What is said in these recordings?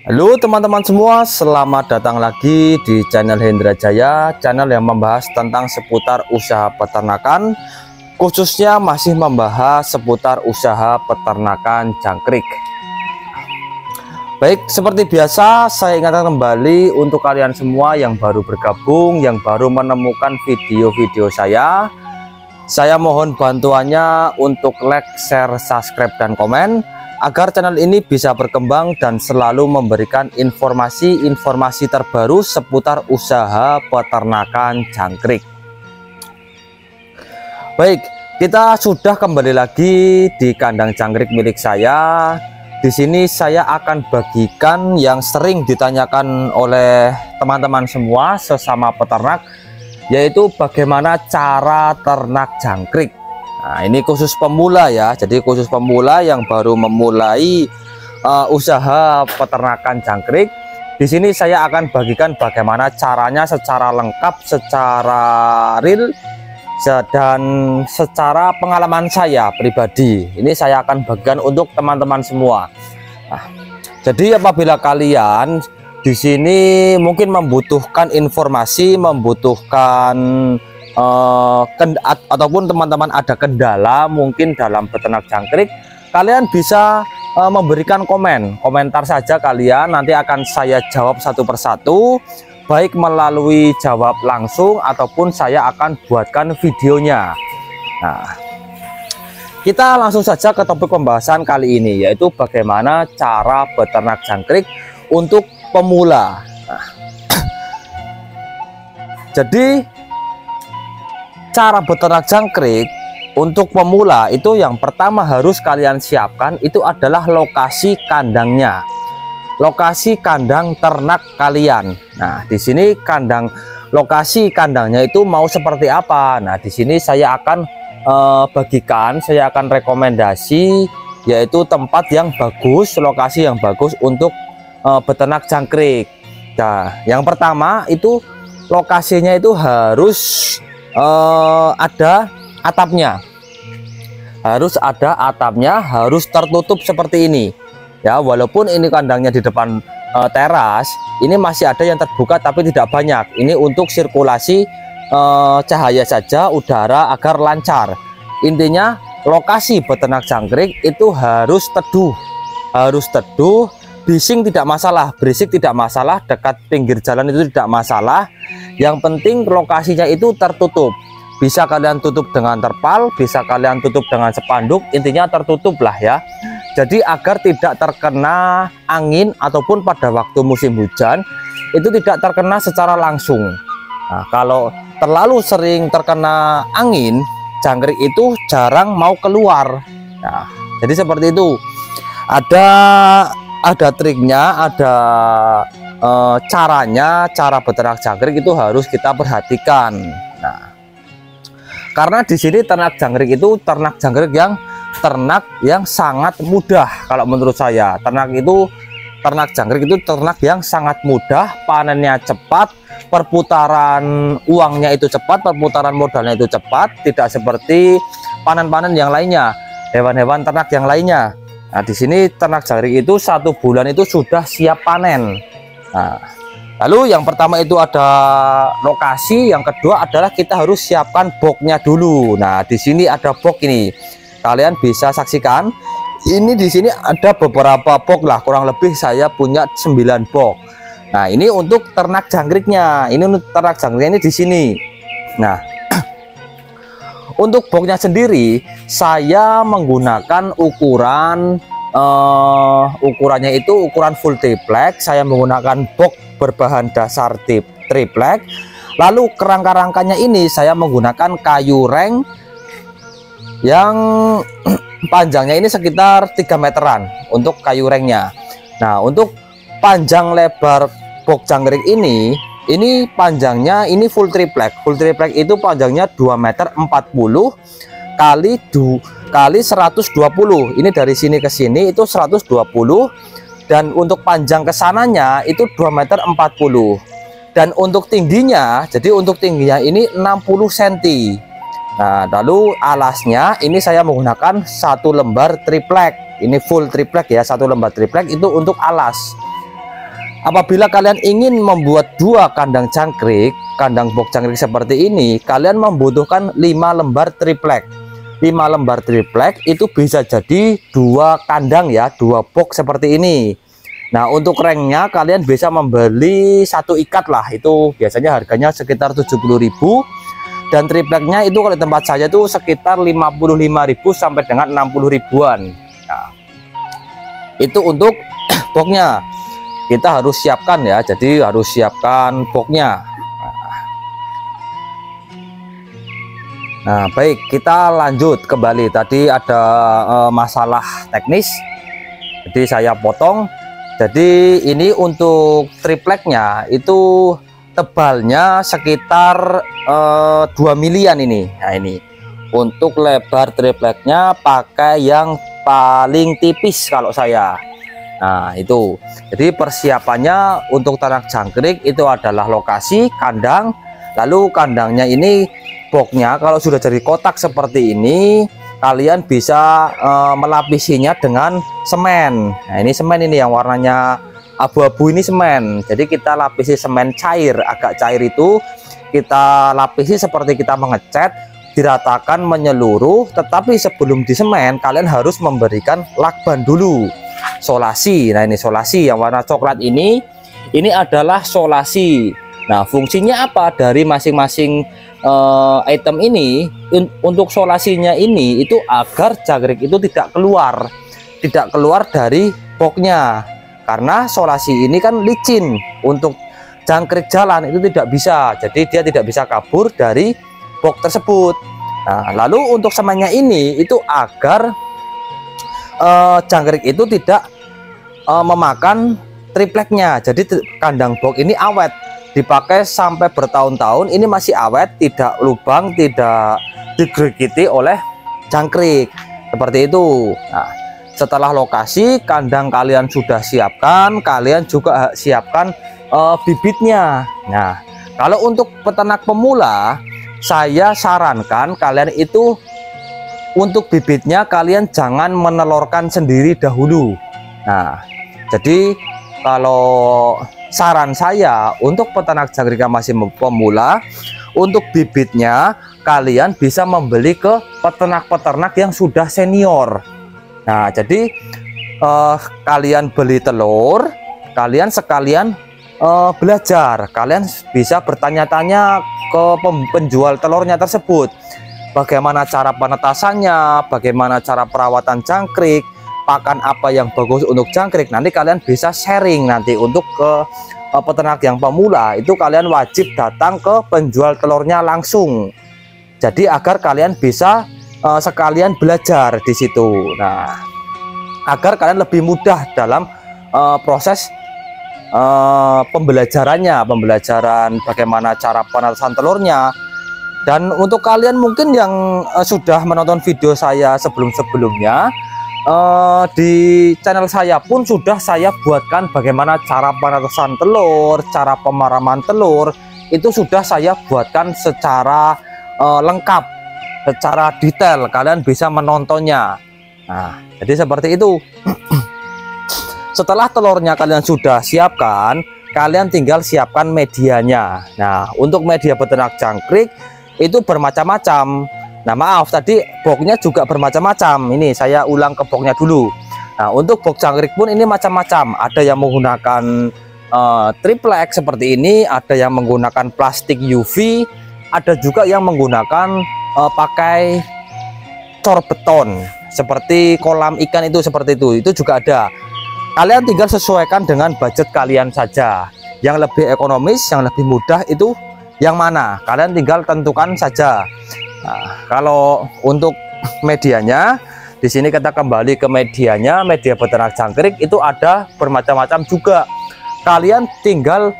Halo teman-teman semua, selamat datang lagi di channel Hendra Jaya, channel yang membahas tentang seputar usaha peternakan, khususnya masih membahas seputar usaha peternakan jangkrik. Baik, seperti biasa saya ingatkan kembali untuk kalian semua yang baru bergabung, yang baru menemukan video-video saya mohon bantuannya untuk like, share, subscribe, dan komen agar channel ini bisa berkembang dan selalu memberikan informasi-informasi terbaru seputar usaha peternakan jangkrik. Baik, kita sudah kembali lagi di kandang jangkrik milik saya. Di sini saya akan bagikan yang sering ditanyakan oleh teman-teman semua sesama peternak, yaitu bagaimana cara ternak jangkrik. Nah, ini khusus pemula ya, jadi khusus pemula yang baru memulai usaha peternakan jangkrik. Di sini saya akan bagikan bagaimana caranya secara lengkap, secara real, dan secara pengalaman saya pribadi. Ini saya akan bagikan untuk teman-teman semua. Nah, jadi apabila kalian di sini mungkin membutuhkan informasi, membutuhkan ataupun teman-teman ada kendala mungkin dalam beternak jangkrik, kalian bisa memberikan komentar saja kalian, nanti akan saya jawab satu persatu, baik melalui jawab langsung ataupun saya akan buatkan videonya. Nah, kita langsung saja ke topik pembahasan kali ini, yaitu bagaimana cara beternak jangkrik untuk pemula. Nah, jadi cara beternak jangkrik untuk pemula itu yang pertama harus kalian siapkan itu adalah lokasi kandangnya, lokasi kandang ternak kalian. Nah, di sini lokasi kandangnya itu mau seperti apa? Nah, di sini saya akan bagikan, saya akan rekomendasi, yaitu tempat yang bagus, lokasi yang bagus untuk beternak jangkrik. Nah, yang pertama itu lokasinya itu harus ada atapnya, harus tertutup seperti ini ya. Walaupun ini kandangnya di depan teras, ini masih ada yang terbuka tapi tidak banyak. Ini untuk sirkulasi cahaya saja, udara agar lancar. Intinya lokasi beternak jangkrik itu harus teduh, bising tidak masalah, berisik tidak masalah, dekat pinggir jalan itu tidak masalah. Yang penting lokasinya itu tertutup. Bisa kalian tutup dengan terpal, bisa kalian tutup dengan spanduk, intinya tertutup lah ya. Jadi agar tidak terkena angin ataupun pada waktu musim hujan itu tidak terkena secara langsung. Nah, kalau terlalu sering terkena angin, jangkrik itu jarang mau keluar. Nah, jadi seperti itu. Ada triknya, ada caranya. Cara beternak jangkrik itu harus kita perhatikan. Nah, karena di sini ternak jangkrik itu ternak yang sangat mudah. Kalau menurut saya ternak jangkrik itu ternak yang sangat mudah, panennya cepat, perputaran uangnya itu cepat, perputaran modalnya itu cepat, tidak seperti panen-panen yang lainnya, hewan-hewan ternak yang lainnya. Nah, di sini ternak jangkrik itu 1 bulan itu sudah siap panen. Nah, lalu yang pertama itu ada lokasi, yang kedua adalah kita harus siapkan boxnya dulu. Nah, di sini ada box ini. Kalian bisa saksikan. Ini di sini ada beberapa box lah, kurang lebih saya punya 9 box. Nah, ini untuk ternak jangkriknya. Ini untuk ternak jangkriknya ini di sini. Nah, untuk boxnya sendiri saya menggunakan ukurannya itu ukuran full triplek. Saya menggunakan box berbahan dasar triplek. Lalu kerangka-rangkanya ini saya menggunakan kayu reng yang panjangnya ini sekitar 3 meteran untuk kayu rengnya. Nah, untuk panjang lebar box jangkrik ini panjangnya ini full triplek. Full triplek itu panjangnya 2,40 meter kali 120. Ini dari sini ke sini itu 120, dan untuk panjang kesananya itu 2,40 meter. Dan untuk tingginya, ini 60 cm. Nah, lalu alasnya ini saya menggunakan 1 lembar triplek. Ini full triplek ya, 1 lembar triplek itu untuk alas. Apabila kalian ingin membuat 2 kandang jangkrik, kandang box jangkrik seperti ini, kalian membutuhkan 5 lembar triplek. 5 lembar triplek itu bisa jadi 2 kandang ya, 2 box seperti ini. Nah, untuk ringnya kalian bisa membeli 1 ikat lah, itu biasanya harganya sekitar 70.000. Dan tripleknya itu kalau di tempat saya itu sekitar 55.000 sampai dengan 60 ribuan. Nah, itu untuk boxnya kita harus siapkan ya, jadi harus siapkan boxnya. Nah, baik, kita lanjut kembali. Tadi ada masalah teknis, jadi saya potong. Jadi ini untuk tripleknya itu tebalnya sekitar 2 milian ini. Nah, ini untuk lebar tripleknya pakai yang paling tipis kalau saya. Nah, itu jadi persiapannya untuk ternak jangkrik itu adalah lokasi kandang, lalu kandangnya ini boxnya kalau sudah jadi kotak seperti ini kalian bisa melapisinya dengan semen. Nah, ini semen ini yang warnanya abu-abu ini semen, jadi kita lapisi semen cair, agak cair itu kita lapisi seperti kita mengecat, diratakan menyeluruh. Tetapi sebelum disemen kalian harus memberikan lakban dulu, solasi. Nah, ini solasi yang warna coklat ini adalah solasi. Nah, fungsinya apa dari masing-masing item ini? Untuk solasinya ini itu agar jangkrik itu tidak keluar dari boxnya, karena solasi ini kan licin. Untuk jangkrik jalan itu tidak bisa, jadi dia tidak bisa kabur dari box tersebut. Nah, lalu untuk semennya ini itu agar jangkrik itu tidak memakan tripleknya. Jadi kandang box ini awet, dipakai sampai bertahun-tahun ini masih awet, tidak lubang, tidak digergiti oleh jangkrik seperti itu. Nah, setelah lokasi kandang kalian sudah siapkan, kalian juga siapkan bibitnya. Nah, kalau untuk peternak pemula saya sarankan kalian itu untuk bibitnya kalian jangan menelurkan sendiri dahulu. Nah, jadi kalau saran saya untuk peternak jangkrik yang masih pemula, untuk bibitnya kalian bisa membeli ke peternak-peternak yang sudah senior. Nah, jadi kalian beli telur, kalian sekalian belajar, kalian bisa bertanya-tanya ke penjual telurnya tersebut, bagaimana cara penetasannya, bagaimana cara perawatan jangkrik, pakan apa yang bagus untuk jangkrik. Nanti kalian bisa sharing. Nanti untuk ke peternak yang pemula itu kalian wajib datang ke penjual telurnya langsung, jadi agar kalian bisa sekalian belajar di situ. Nah, agar kalian lebih mudah dalam proses pembelajaran bagaimana cara penetasan telurnya. Dan untuk kalian mungkin yang sudah menonton video saya sebelumnya, di channel saya pun sudah saya buatkan bagaimana cara penetasan telur, cara pemaraman telur, itu sudah saya buatkan secara lengkap, secara detail. Kalian bisa menontonnya. Nah, jadi seperti itu. Setelah telurnya kalian sudah siapkan, kalian tinggal siapkan medianya. Nah, untuk media peternak jangkrik itu bermacam-macam. Nah, maaf, tadi boxnya juga bermacam-macam. Ini saya ulang ke boxnya dulu. Nah, untuk box jangkrik pun ini macam-macam. Ada yang menggunakan triplek seperti ini, ada yang menggunakan plastik UV, ada juga yang menggunakan pakai cor beton seperti kolam ikan itu, seperti itu juga ada. Kalian tinggal sesuaikan dengan budget kalian saja. Yang lebih ekonomis, yang lebih mudah itu yang mana? Kalian tinggal tentukan saja. Nah, kalau untuk medianya, di sini kita kembali ke medianya. Media peternak jangkrik itu ada bermacam-macam juga. Kalian tinggal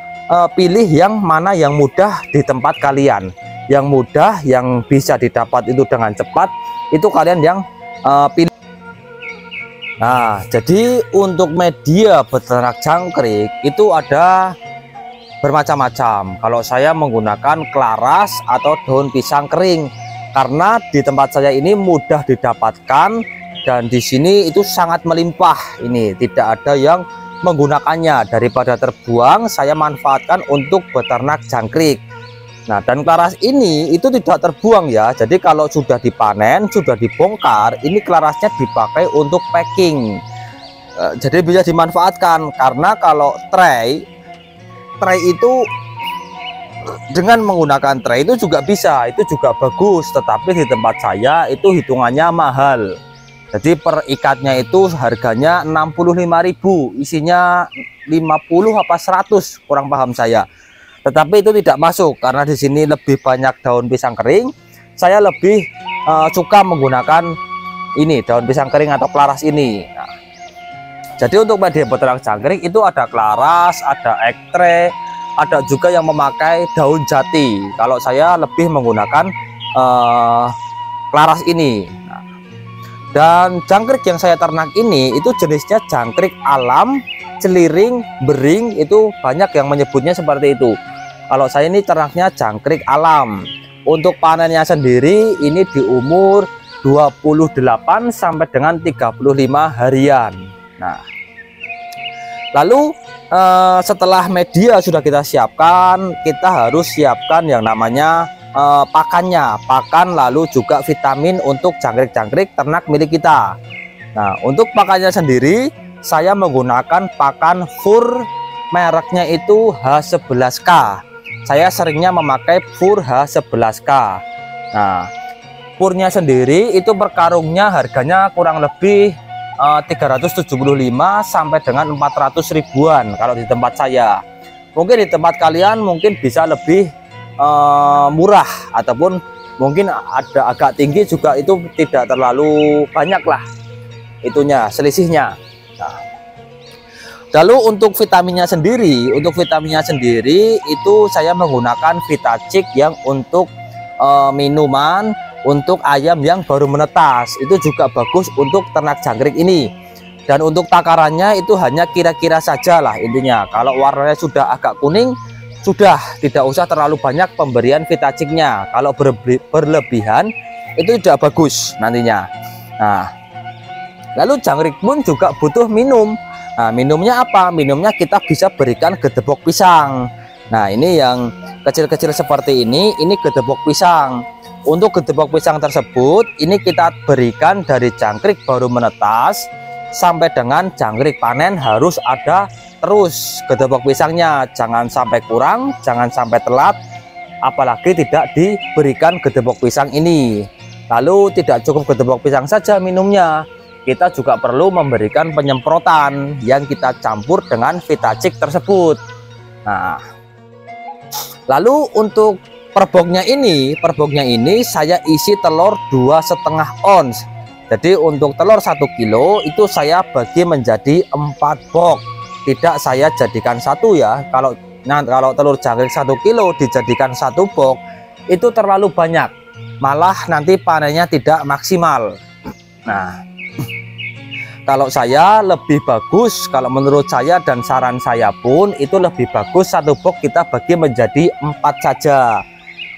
pilih yang mana yang mudah di tempat kalian. Yang mudah, yang bisa didapat itu dengan cepat, itu kalian yang pilih. Nah, jadi untuk media peternak jangkrik itu ada bermacam-macam. Kalau saya menggunakan klaras atau daun pisang kering, karena di tempat saya ini mudah didapatkan dan di sini itu sangat melimpah. Ini tidak ada yang menggunakannya. Daripada terbuang, saya manfaatkan untuk beternak jangkrik. Nah, dan kelaras ini itu tidak terbuang ya. Jadi kalau sudah dipanen, sudah dibongkar, ini kelarasnya dipakai untuk packing. Jadi bisa dimanfaatkan, karena kalau tray itu dengan menggunakan tray itu juga bisa, itu juga bagus. Tetapi di tempat saya itu hitungannya mahal. Jadi per ikatnya itu harganya 65.000, isinya 50 apa 100, kurang paham saya. Tetapi itu tidak masuk karena di sini lebih banyak daun pisang kering. Saya lebih suka menggunakan ini, daun pisang kering atau kelaras ini. Nah, jadi untuk media beternak jangkrik itu ada kelaras, ada ektre, ada juga yang memakai daun jati. Kalau saya lebih menggunakan kelaras ini. Nah, dan jangkrik yang saya ternak ini itu jenisnya jangkrik alam, celiring, bering, itu banyak yang menyebutnya seperti itu. Kalau saya ini ternaknya jangkrik alam. Untuk panennya sendiri ini di umur 28 sampai dengan 35 harian. Nah, lalu setelah media sudah kita siapkan, kita harus siapkan yang namanya pakannya, pakan, lalu juga vitamin untuk jangkrik-jangkrik ternak milik kita. Nah, untuk pakannya sendiri saya menggunakan pakan fur, mereknya itu H11K. Saya seringnya memakai fur H11K. Nah, furnya sendiri itu per karungnya harganya kurang lebih 375 sampai dengan 400 ribuan kalau di tempat saya. Mungkin di tempat kalian mungkin bisa lebih murah, ataupun mungkin ada agak tinggi juga, itu tidak terlalu banyak lah itunya, selisihnya. Nah, lalu untuk vitaminnya sendiri, itu saya menggunakan Vitacik yang untuk minuman untuk ayam yang baru menetas. Itu juga bagus untuk ternak jangkrik ini. Dan untuk takarannya itu hanya kira-kira saja lah intinya. Kalau warnanya sudah agak kuning, sudah tidak usah terlalu banyak pemberian Vitaciknya. Kalau berlebihan itu tidak bagus nantinya. Nah, lalu jangkrik pun juga butuh minum. Nah, minumnya apa? Minumnya kita bisa berikan gedebok pisang. Nah, ini yang kecil-kecil seperti ini gedebok pisang. Untuk gedebok pisang tersebut ini kita berikan dari jangkrik baru menetas sampai dengan jangkrik panen, harus ada terus gedebok pisangnya. Jangan sampai kurang, jangan sampai telat, apalagi tidak diberikan gedebok pisang ini. Lalu tidak cukup gedebok pisang saja minumnya, kita juga perlu memberikan penyemprotan yang kita campur dengan Vitacik tersebut. Nah, lalu untuk perboknya ini saya isi telur 2,5 ons. Jadi untuk telur 1 kilo itu saya bagi menjadi 4 box. Tidak saya jadikan satu ya. Kalau telur jangkrik 1 kilo dijadikan 1 box itu terlalu banyak, malah nanti panennya tidak maksimal. Nah, kalau saya lebih bagus, kalau menurut saya dan saran saya pun itu lebih bagus 1 box kita bagi menjadi 4 saja,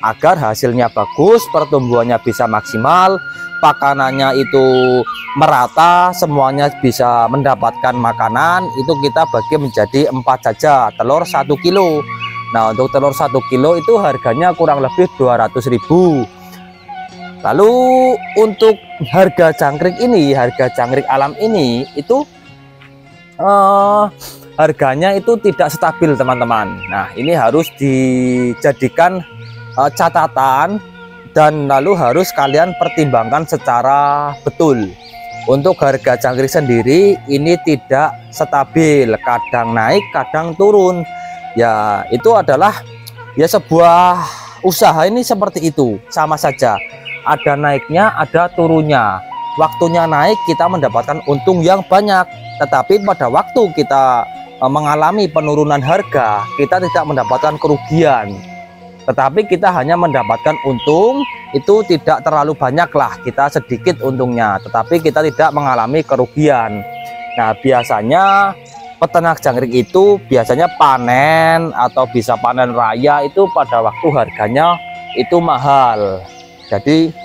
agar hasilnya bagus, pertumbuhannya bisa maksimal, pakanannya itu merata, semuanya bisa mendapatkan makanan. Itu kita bagi menjadi 4 saja, telur 1 kilo. Nah, untuk telur 1 kilo itu harganya kurang lebih 200.000. Lalu untuk harga jangkrik ini, harga jangkrik alam ini itu harganya itu tidak stabil teman-teman. Nah, ini harus dijadikan catatan dan lalu harus kalian pertimbangkan secara betul. Untuk harga jangkrik sendiri ini tidak stabil, kadang naik kadang turun ya. Itu adalah ya sebuah usaha ini seperti itu, sama saja, ada naiknya ada turunnya. Waktunya naik kita mendapatkan untung yang banyak, tetapi pada waktu kita mengalami penurunan harga kita tidak mendapatkan kerugian, tetapi kita hanya mendapatkan untung. Itu tidak terlalu banyak lah, kita sedikit untungnya, tetapi kita tidak mengalami kerugian. Nah, biasanya peternak jangkrik itu biasanya panen atau bisa panen raya itu pada waktu harganya itu mahal. Jadi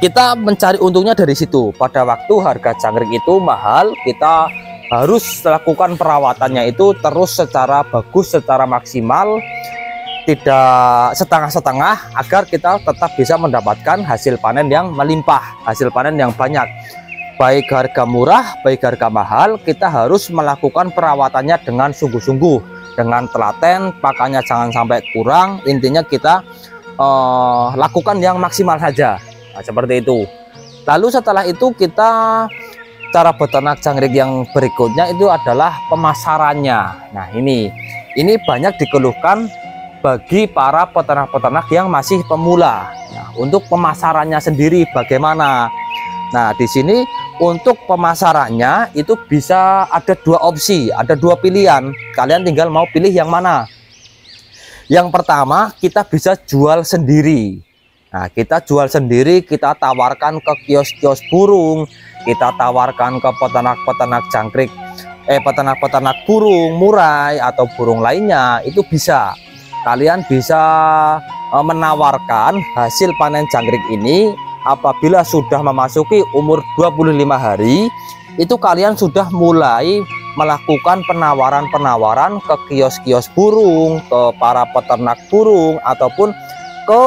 kita mencari untungnya dari situ. Pada waktu harga jangkrik itu mahal, kita harus lakukan perawatannya itu terus secara bagus, secara maksimal, tidak setengah-setengah, agar kita tetap bisa mendapatkan hasil panen yang melimpah, hasil panen yang banyak. Baik harga murah, baik harga mahal, kita harus melakukan perawatannya dengan sungguh-sungguh, dengan telaten, pakannya jangan sampai kurang. Intinya kita lakukan yang maksimal saja. Nah, seperti itu. Lalu setelah itu kita cara beternak jangkrik yang berikutnya itu adalah pemasarannya. Nah, ini banyak dikeluhkan bagi para peternak-peternak yang masih pemula. Nah, untuk pemasarannya sendiri bagaimana? Nah, di sini untuk pemasarannya itu bisa ada dua opsi, ada dua pilihan. Kalian tinggal mau pilih yang mana. Yang pertama, kita bisa jual sendiri. Nah, kita jual sendiri, kita tawarkan ke kios-kios burung, kita tawarkan ke peternak-peternak jangkrik, peternak-peternak burung murai atau burung lainnya, itu bisa. Kalian bisa menawarkan hasil panen jangkrik ini apabila sudah memasuki umur 25 hari, itu kalian sudah mulai melakukan penawaran-penawaran ke kios-kios burung, ke para peternak burung, ataupun ke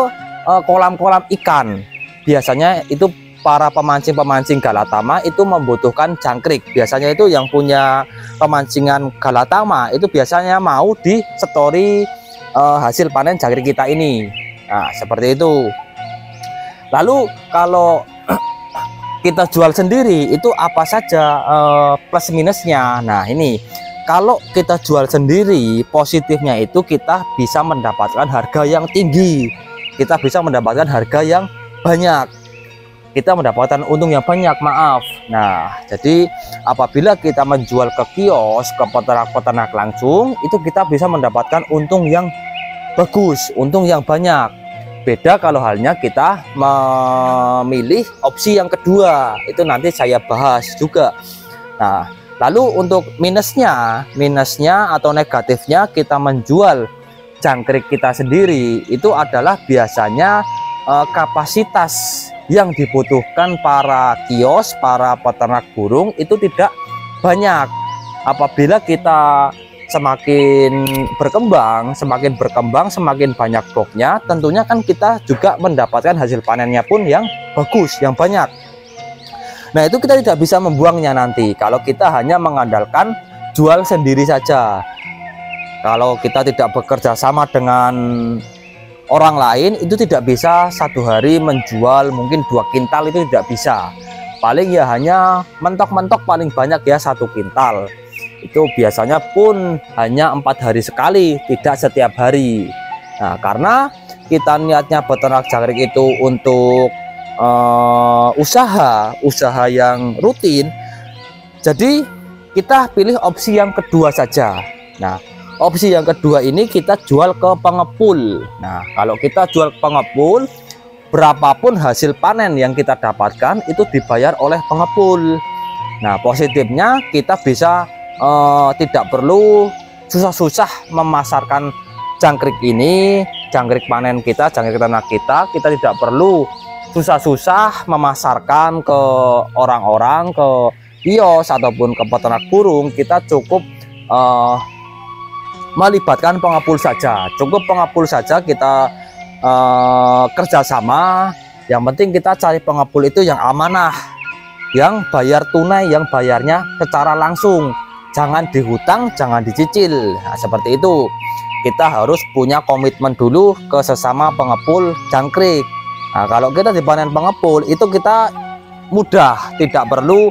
kolam-kolam ikan. Biasanya itu para pemancing-pemancing galatama itu membutuhkan jangkrik. Biasanya itu yang punya pemancingan galatama itu biasanya mau di story hasil panen jangkrik kita ini. Nah, seperti itu. Lalu kalau kita jual sendiri itu apa saja plus minusnya? Nah, ini kalau kita jual sendiri, positifnya itu kita bisa mendapatkan harga yang tinggi, kita bisa mendapatkan harga yang banyak, kita mendapatkan untung yang banyak, maaf. Nah, jadi apabila kita menjual ke kios, ke peternak-peternak langsung, itu kita bisa mendapatkan untung yang bagus, untung yang banyak. Beda kalau halnya kita memilih opsi yang kedua, itu nanti saya bahas juga. Nah, lalu untuk minusnya atau negatifnya kita menjual jangkrik kita sendiri itu adalah biasanya kapasitas yang dibutuhkan para kios, para peternak burung itu tidak banyak. Apabila kita semakin berkembang, semakin banyak boxnya, tentunya kan kita juga mendapatkan hasil panennya pun yang bagus, yang banyak. Nah, itu kita tidak bisa membuangnya nanti kalau kita hanya mengandalkan jual sendiri saja. Kalau kita tidak bekerja sama dengan orang lain, itu tidak bisa satu hari menjual mungkin 2 kintal, itu tidak bisa. Paling ya hanya mentok-mentok paling banyak ya 1 kintal. Itu biasanya pun hanya 4 hari sekali, tidak setiap hari. Nah, karena kita niatnya beternak jangkrik itu untuk usaha yang rutin, jadi kita pilih opsi yang kedua saja. Nah, opsi yang kedua ini kita jual ke pengepul. Nah, kalau kita jual ke pengepul, berapapun hasil panen yang kita dapatkan itu dibayar oleh pengepul. Nah, positifnya kita bisa tidak perlu susah-susah memasarkan jangkrik ini, jangkrik panen kita, jangkrik ternak kita tidak perlu susah-susah memasarkan ke orang-orang, ke kios ataupun ke peternak burung. Kita cukup melibatkan pengepul saja, kita kerjasama. Yang penting kita cari pengepul itu yang amanah, yang bayar tunai, yang bayarnya secara langsung, jangan dihutang, jangan dicicil. Nah, seperti itu. Kita harus punya komitmen dulu ke sesama pengepul jangkrik. Nah, kalau kita dipanen pengepul itu kita mudah, tidak perlu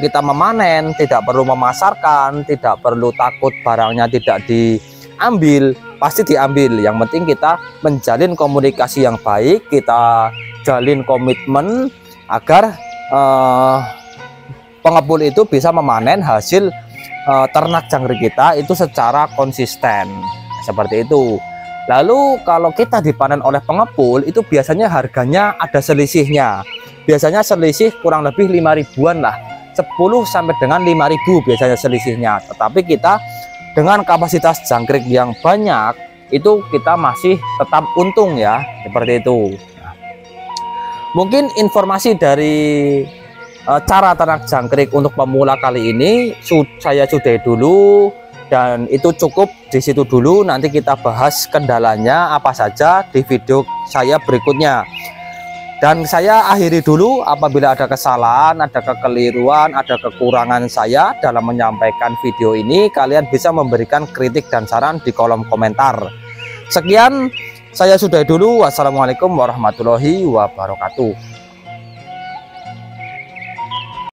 kita memanen, tidak perlu memasarkan, tidak perlu takut barangnya tidak diambil, pasti diambil. Yang penting kita menjalin komunikasi yang baik, kita jalin komitmen agar pengepul itu bisa memanen hasil ternak jangkrik kita itu secara konsisten, seperti itu. Lalu kalau kita dipanen oleh pengepul itu biasanya harganya ada selisihnya. Biasanya selisih kurang lebih 5 ribuan lah, 10 sampai dengan 5.000 biasanya selisihnya. Tetapi kita dengan kapasitas jangkrik yang banyak itu kita masih tetap untung ya, seperti itu. Nah, mungkin informasi dari cara ternak jangkrik untuk pemula kali ini saya sudahi dulu, dan itu cukup di situ dulu. Nanti kita bahas kendalanya apa saja di video saya berikutnya. Dan saya akhiri dulu. Apabila ada kesalahan, ada kekeliruan, ada kekurangan saya dalam menyampaikan video ini, kalian bisa memberikan kritik dan saran di kolom komentar. Sekian, saya sudahi dulu. Wassalamualaikum warahmatullahi wabarakatuh.